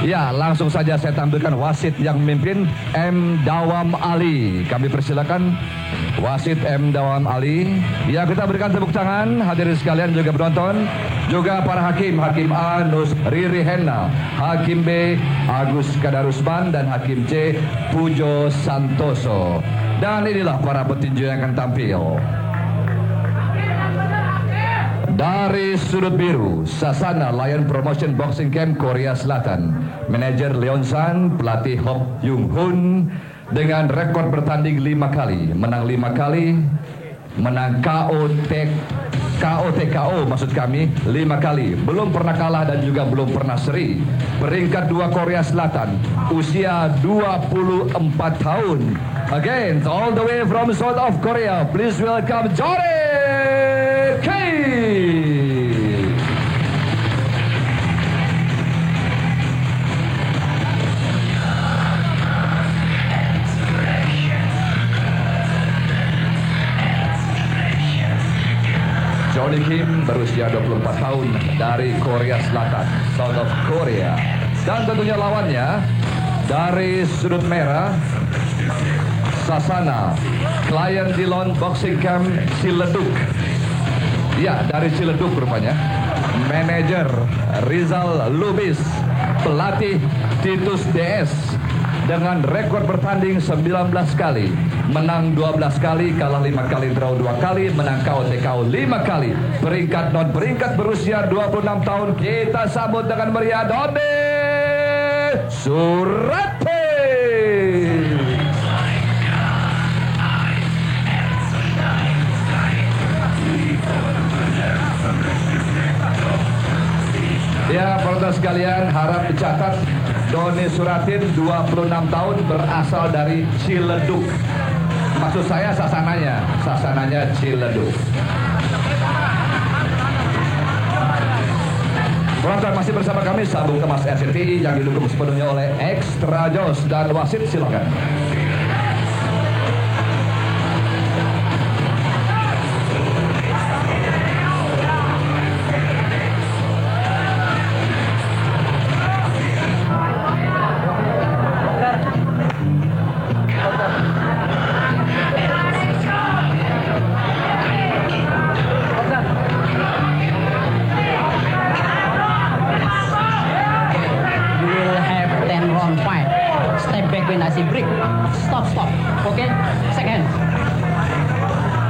Ya, langsung saja saya tampilkan wasit yang memimpin, M. Dawam Ali. Kami persilakan wasit M. Dawam Ali. Ya, kita berikan tepuk tangan hadirin sekalian juga penonton, juga para hakim, Hakim A. Nus Riri Henna, Hakim B. Agus Kadarusman, dan Hakim C. Pujo Santoso. Dan inilah para petinju yang akan tampil. Dari sudut biru, Sasana Lion Promotion Boxing Camp Korea Selatan, manajer Leon San, pelatih Hok Yung Hun, dengan rekor bertanding 5 kali, menang 5 kali, menang KO maksud kami 5 kali, belum pernah kalah dan juga belum pernah seri. Peringkat 2 Korea Selatan, usia 24 tahun. Again, all the way from South of Korea, please welcome Johnny Kim. Johnny Kim berusia 24 tahun dari Korea Selatan, South of Korea. Dan tentunya lawannya dari sudut merah, Sasana Lion Dilon Boxing Camp Ciledug. Ya, dari Ciledug rupanya. Manajer Rizal Lubis, pelatih Titus DS, dengan rekor bertanding 19 kali, menang 12 kali, kalah 5 kali, draw 2 kali, menang KO 5 kali. Peringkat non peringkat berusia 26 tahun, kita sambut dengan meriah Doni Surati. Ya, penonton sekalian, harap dicatat, Doni Suratin 26 tahun, berasal dari Ciledug. Maksud saya Sasananya Ciledug. Penonton masih bersama kami, Sabung Kemas RCTI yang didukung sepenuhnya oleh Extra Jos, dan wasit silakan.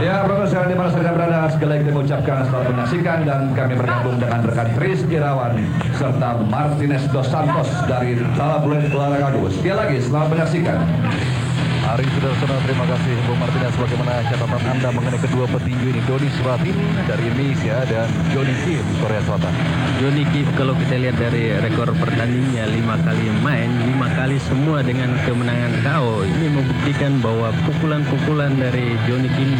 Ya, penonton sekalian di mana saja berada, sekali lagi kami ucapkan selamat menyaksikan, dan kami bergabung dengan rekan Tris Irawan serta Martinez Dos Santos dari Talabulen Olahraga. Sekali lagi selamat menyaksikan. Hari saudara-saudara, terima kasih Bung Martinez. Bagaimana catatan Anda mengenai kedua petinju ini, Doni Suratin dari Indonesia dan Johnny Kim Korea Selatan? Johnny Kim, kalau kita lihat dari rekor pertandingnya, 5 kali main, 5 kali semua dengan kemenangan KO. Ini membuktikan bahwa pukulan-pukulan dari Johnny Kim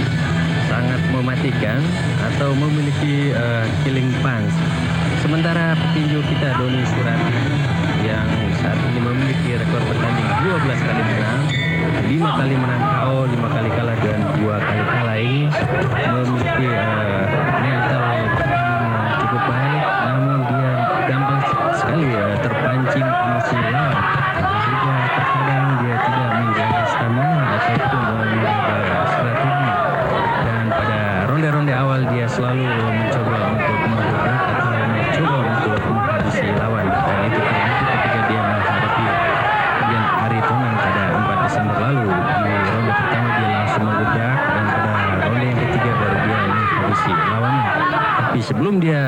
sangat mematikan atau memiliki killing punch. Sementara petinju kita Doni Suratin yang saat ini memiliki rekor pertanding 12 kali menang, 5 kali menang KO, 5 kali kalah, dan 2 kali kalah, ini memiliki mental pertandingan cukup baik, namun dia gampang sekali terpancing emosi lawan, sehingga terkadang dia tidak menjaga stamina ataupun menjaga strategi, dan pada ronde-ronde awal dia selalu mencoba untuk menggebrak atau mencoba untuk menghabisi lawan, dan itu terbukti ketika dia menghadapi Yan Aritonang pada 4 Desember lalu. Di ronde pertama dia langsung menggebrak, dan pada ronde yang ketiga baru dia menghabisi lawannya. Tapi sebelum dia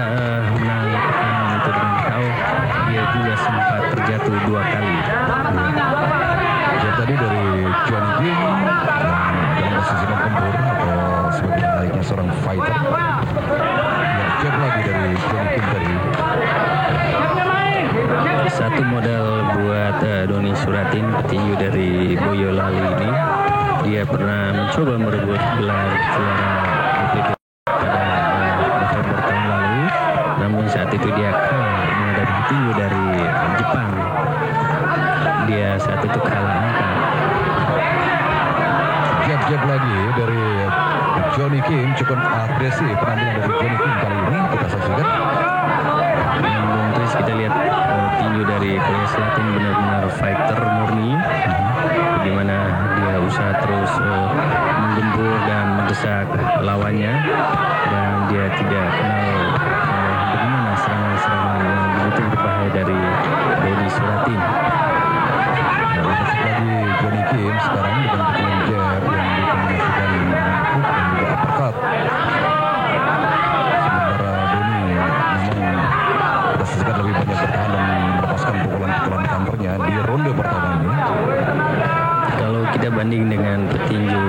menang pertandingan itu dengan KO, dia juga sempat terjatuh 2 kali. Ya, tadi dari Johnny Kim dalam posisi tempur atau sebagai layaknya seorang fighter. Ya, jab lagi dari Johnny Kim tadi. Satu modal buat Doni Suratin, petinju dari Boyolali ini. Dia pernah mencoba merebut gelar juara WBC pada November tahun lalu, namun saat itu dia kalah menghadapi petinju dari Jepang. Dia saat itu kalah angka. Jab lagi dari Johnny Kim, cukup agresif penampilan dari Johnny Kim kali ini. Kita saksikan. Yang belum terus kita lihat tinju dari Korea Selatan mendesak lawannya dan dia tidak kenal bagaimana serangan-serangan yang begitu berbahaya dari Doni Suratin. Masuk lagi Johnny Kim sekarang dengan pukulan jab yang dikombinasikan dengan hook dan juga uppercut. Sementara Doni memang kita saksikan lebih banyak bertahan dan melepaskan pukulan-pukulan counternya di ronde pertama ini. Kalau kita banding dengan petinju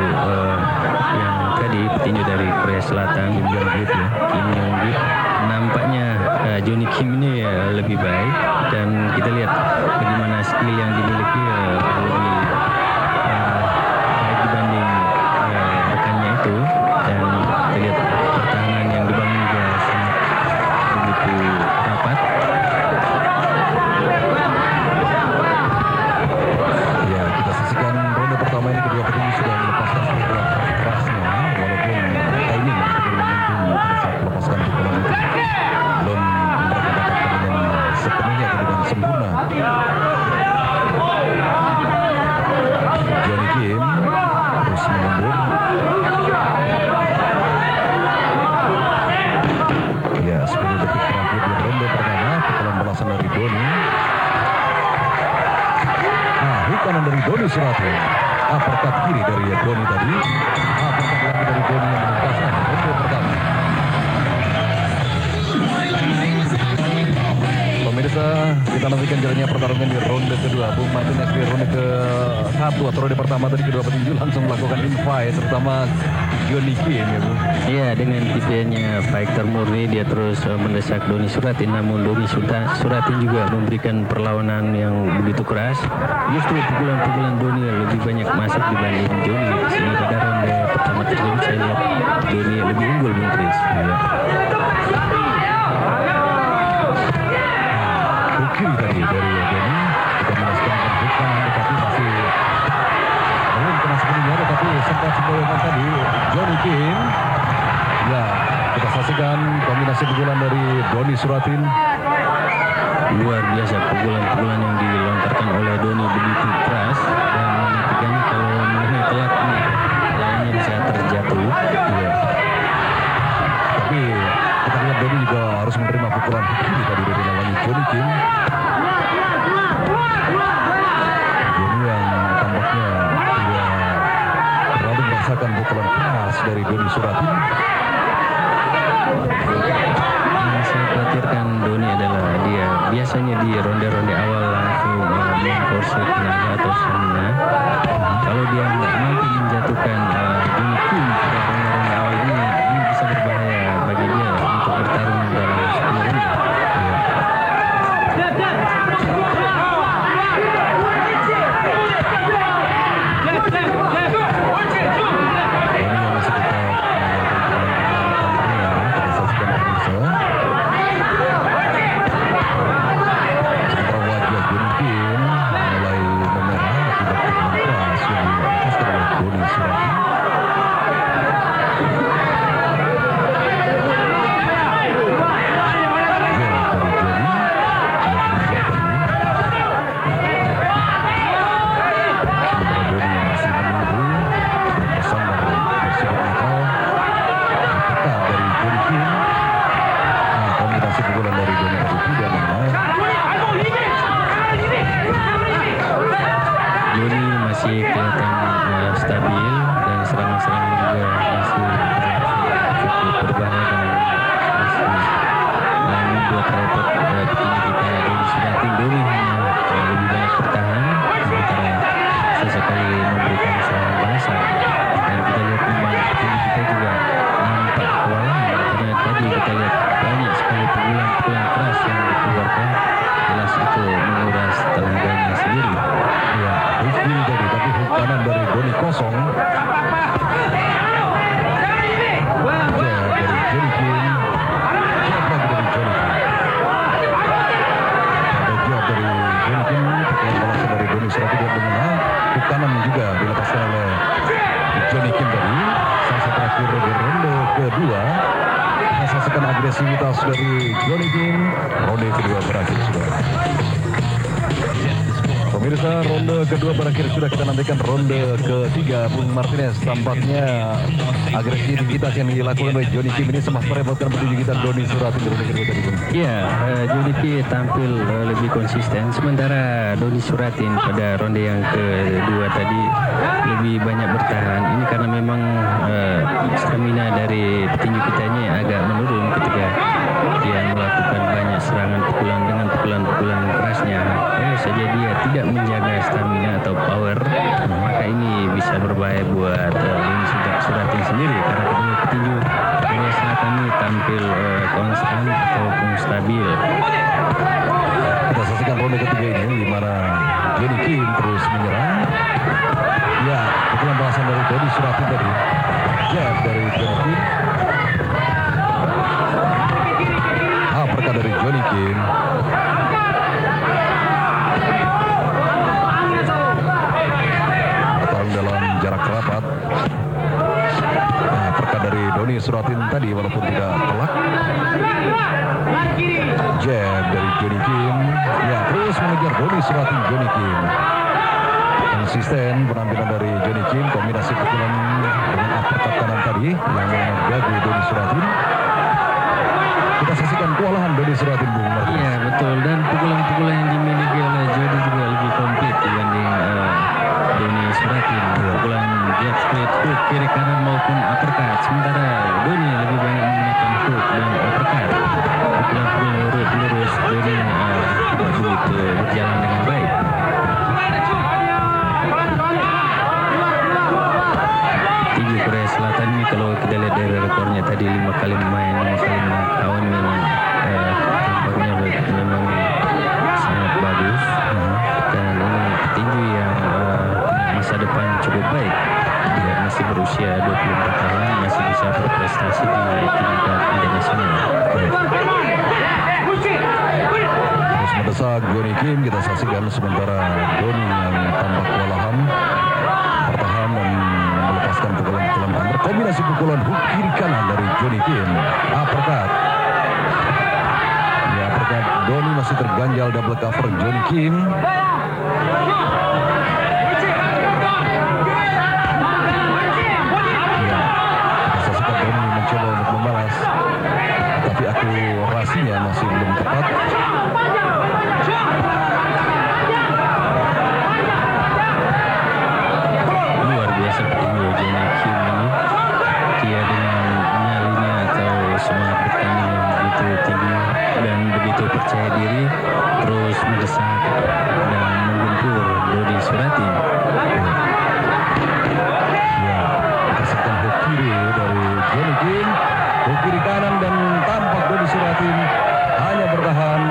yang tadi, petinju dari Korea Selatan, Kim Yong-git, nampaknya Johnny Kim ini lebih baik, dan kita lihat bagaimana skill yang dimiliki lebih baik dibanding rekannya itu, dan kita lihat pertahanan yang dibangun juga sangat begitu rapat. Ya, kita saksikan ronde pertama ini kedua petinju sudah melepaskan pukulan kerasnya, walaupun timing ataupun momentum pada saat melepaskan pukulan itu belum mereka dapatkan dengan sepenuhnya atau dengan sempurna. Johnny Kim terus mengundur. Ya, 10 detik terakhir di ronde pertama, pukulan balasan dari Doni. Hook kanan dari Doni Suratin, uppercut kiri dari Doni tadi, uppercut lagi dari Doni yang menuntaskan ronde pertama. Pemirsa, kita nantikan jalannya pertarungan di ronde kedua. Bung Martinez di ronde ke-1 atau ronde pertama tadi kedua petinju langsung melakukan infight, terutama Johnny Kim ya Bu. Iya, dengan tipenya fighter murni, dia terus mendesak Doni Suratin, namun Doni Suratin juga memberikan perlawanan yang begitu keras. Justru pukulan-pukulan Doni lebih banyak masuk dibanding Johnny, sehingga pada ronde pertama tersebut saya lihat Doni lebih unggul, Bung Chris. Ya. Kiri tadi dari Doni, kita melaksanakan hook kanan, tetapi masih belum kena sepenuhnya, tetapi sempat semboyangan tadi Johnny Kim. Ya, kita saksikan kombinasi pukulan dari Doni Suratin. Luar biasa pukulan-pukulan yang dilontarkan oleh Doni, begitu keras, dan menantikannya kalau mulai telat nih lawannya bisa terjatuh. Ya. Tapi kita lihat Doni juga harus menerima pukulan kiri tadi dari lawannya Johnny Kim. Doni yang tampaknya tidak terlalu merasakan pukulan keras dari Doni Suratin. Yang saya khawatirkan Doni adalah dia biasanya di ronde-ronde awal langsung mengkorset tenaga atau stamina. Kalau dia nggak mampu menjatuhkan Johnny Kim pada ronde-ronde awal ini bisa berbahaya bagi dia untuk bertarung dalam 10 ronde. Agresivitas dari Johnny Kim, ronde kedua berakhir sudah. Pemirsa Pemirsa, ronde kedua berakhir, sudah kita nantikan ronde ketiga. Bung Martinez, tampaknya agresivitas yang dilakukan oleh Johnny Kim ini sempat merepotkan petinju kita Doni Suratin di ronde kedua tadi, Bung. Ya, Johnny Kim tampil lebih konsisten, sementara Doni Suratin pada ronde yang kedua tadi lebih banyak bertahan. Ini karena memang stamina dari petinju kita ini agak menurun ketika dia melakukan banyak serangan pukulan dengan pukulan-pukulan kerasnya. Kalau saja dia tidak menjaga stamina atau power, maka ini bisa berbahaya buat Doni Suratin sendiri, karena kedua petinju Korea Selatan ini tampil konstan ataupun stabil. Kita saksikan ronde ketiga ini di mana Johnny Kim terus menyerang. Ya, pukulan balasan dari Doni Suratin tadi. Jab dari Johnny Kim. Uppercut dari Johnny Kim. Pertarung dalam jarak rapat. Uppercut dari Doni Suratin tadi walaupun tidak telak. Jab dari Johnny Kim. Ya, terus mengejar Doni Suratin. Johnny Kim konsisten penampilan dari Johnny Kim, kombinasi pukulan dengan uppercut kanan tadi yang mengganggu Doni Suratin. Kita saksikan kewalahan Doni Suratin, Bung Martinez. Iya betul, dan pukulan-pukulan yang dimiliki oleh Jody juga lebih komplit dibanding Doni Suratin. Pukulan jab, straight hook, kiri kanan maupun uppercut, sementara Doni lebih banyak menggunakan hook dan uppercut. Pukulan-pukulan lurus Doni tidak begitu berjalan dengan baik. Petinju Korea Selatan ini kalau kita lihat dari rekornya tadi 5 kali main, 5 kali menang tahun, memang tampaknya memang sangat bagus. Dan ini petinju yang masa depan cukup baik. Dia masih berusia 24 tahun, masih bisa berprestasi di tingkat internasional. Terus mendesak Johnny Kim, kita saksikan sementara Doni yang tampak kewalahan bertahan dan melepaskan pukulan-pukulan counter. Kombinasi pukulan hook kiri kanan dari Johnny Kim. Uppercut. Ya, uppercut Doni masih terganjal, double cover Johnny Kim. Ya, kita saksikan Doni mencoba untuk membalas, tapi akurasinya masih belum tepat. Luar biasa petinju Johnny Kim ini. Dia dengan nyalinya atau semangat bertanding yang begitu tinggi dan begitu percaya diri, terus mendesak dan menggempur Doni Suratin. Ya, tersekan hook kiri dari Johnny Kim, hook kiri kanan, dan tampak Doni Suratin hanya bertahan.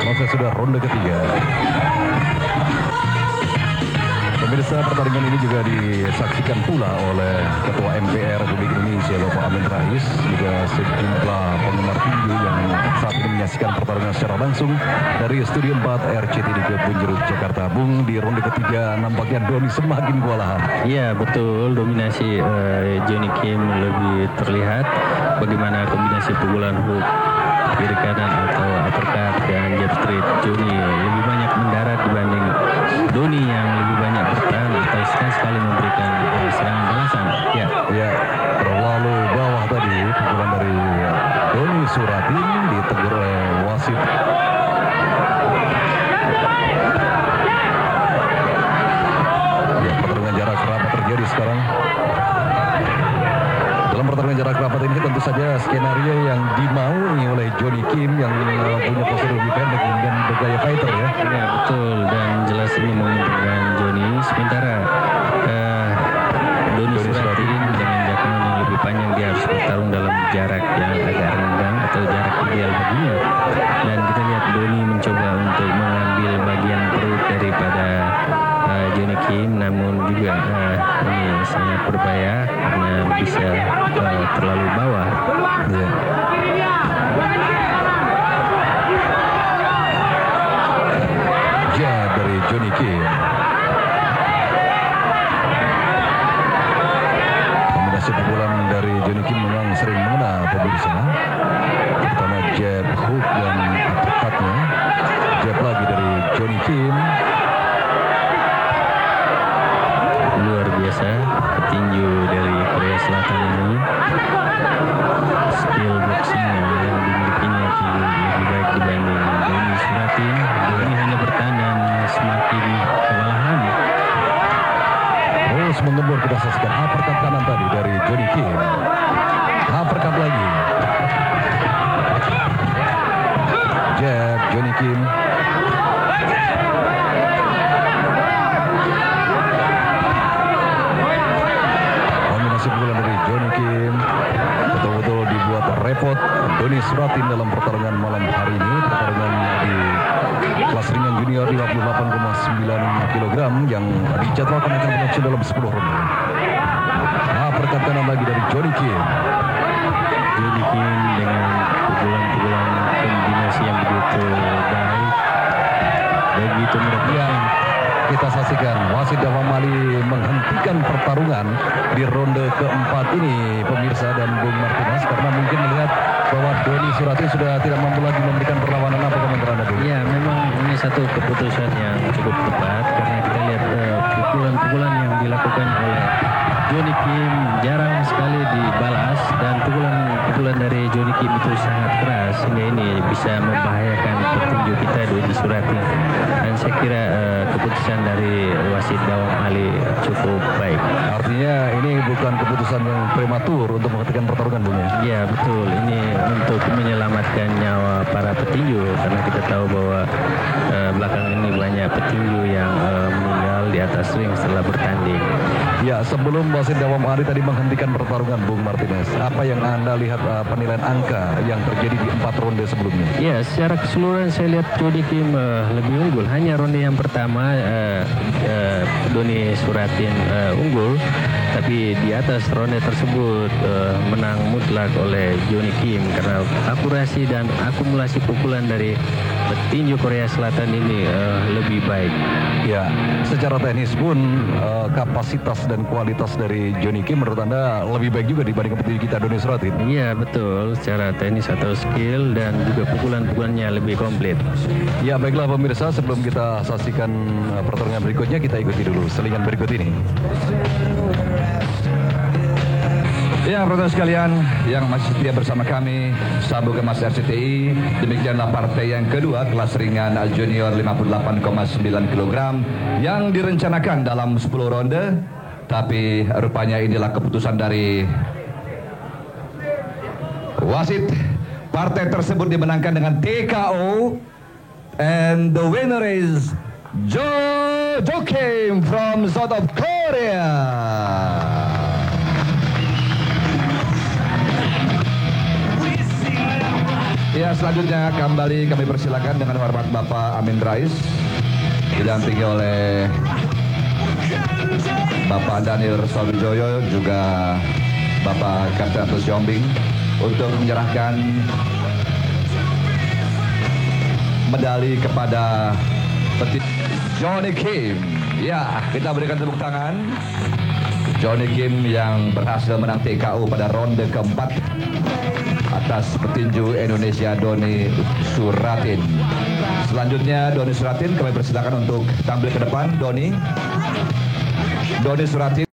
Masa sudah ronde ketiga. Pemirsa, pertandingan ini juga disaksikan pula oleh Ketua MPR Republik Indonesia Bapak Amin Rais, juga sejumlah penggemar tinju yang saat ini menyaksikan pertarungan secara langsung dari Studio 4 RCTI di Kebun Jeruk, Jakarta. Bung, di ronde ketiga nampaknya Doni semakin kewalahan. Iya betul, dominasi Johnny Kim lebih terlihat. Bagaimana kombinasi pukulan hook kiri kanan atau uppercut dan jab straight, Johnny lebih banyak mendarat dibanding Doni yang lebih banyak bertahan atau sekali memberikan serangan balasan. Ya, terlalu bawah tadi pukulan dari Doni Suratin, ditegur oleh wasit. Ya, pertarungan jarak rapat terjadi sekarang. Dalam pertarungan jarak rapat ini tentu saja skenario yang dimaui oleh Johnny Kim yang punya postur lebih pendek dan bergaya fighter ya. Ya betul, dan jelas ini menguntungkan Johnny, sementara Doni Suratin dengan jangkauan yang lebih panjang, dia harus bertarung dalam jarak yang agak renggang atau jarak ideal baginya. Dan kita lihat Doni mencoba untuk mengambil bagian perut daripada Johnny Kim, namun juga ini sangat berbahaya karena bisa terlalu bawah. Ya. Jab dari Johnny Kim. Kombinasi pukulan dari Johnny Kim memang sering mengena pemirsa. Pertama jab, hook, dan uppercutnya. Jab lagi dari Kim. Kombinasi pukulan dari Johnny Kim betul-betul dibuat repot Doni Suratin dalam pertarungan malam hari ini. Pertarungan di kelas ringan junior 58,9 kg yang dijadwalkan akan berlangsung dalam 10 ronde. Nah, perkataan lagi dari Johnny Kim. Johnny Kim dengan pukulan-pukulan kombinasi yang begitu baik, begitu merupakan. Kita saksikan wasit Dawam Ali menghentikan pertarungan di ronde keempat ini, pemirsa dan Bung Martinez, karena mungkin melihat bahwa Doni Suratin sudah tidak mampu lagi memberikan perlawanan. Apa komentar Anda, Bung? Ya, memang ini satu keputusan yang cukup tepat karena kita lihat pukulan-pukulan yang dilakukan oleh Johnny Kim jarang sekali dibalas dan pukulan dari Johnny Kim itu sangat keras sehingga ini bisa membahayakan petinju kita Doni Suratin. Dan saya kira keputusan dari wasit Dawam Ali cukup baik. Artinya ini bukan keputusan yang prematur untuk menghentikan pertarungan, Bung, ya? Ya betul, ini untuk menyelamatkan nyawa para petinju karena kita tahu bahwa belakangan ini banyak petinju yang meninggal di atas ring setelah bertanding. Ya, sebelum wasit Dawam Ali tadi menghentikan pertarungan, Bung Martinez, apa yang Anda lihat penilaian angka yang terjadi di 4 ronde sebelumnya? Ya, secara keseluruhan saya lihat Johnny Kim lebih unggul. Hanya ronde yang pertama Doni Suratin unggul, tapi di atas ronde tersebut menang mutlak oleh Johnny Kim karena akurasi dan akumulasi pukulan dari petinju Korea Selatan ini lebih baik. Ya, secara teknis pun kapasitas dan kualitas dari Johnny Kim menurut Anda lebih baik juga dibanding petinju kita Doni Suratin? Iya betul, secara teknis atau skill dan juga pukulan-pukulannya lebih komplit. Ya, baiklah pemirsa, sebelum kita saksikan pertarungan berikutnya, kita ikuti dulu selingan berikut ini. Ya, saudara sekalian yang masih setia bersama kami, Sabu Kemas RCTI. Demikianlah partai yang kedua kelas ringan junior 58,9 kg yang direncanakan dalam 10 ronde. Tapi rupanya inilah keputusan dari wasit. Partai tersebut dimenangkan dengan TKO. And the winner is Jo Kim from South of Korea. Ya, selanjutnya kembali kami persilakan dengan hormat Bapak Amin Rais didampingi oleh Bapak Daniel Sowijoyo juga Bapak Kapten Yombing untuk menyerahkan medali kepada Johnny Kim. Ya, kita berikan tepuk tangan. Johnny Kim yang berhasil menang TKO pada ronde keempat atas petinju Indonesia Doni Suratin. Selanjutnya Doni Suratin kami persilakan untuk tampil ke depan. Doni Suratin.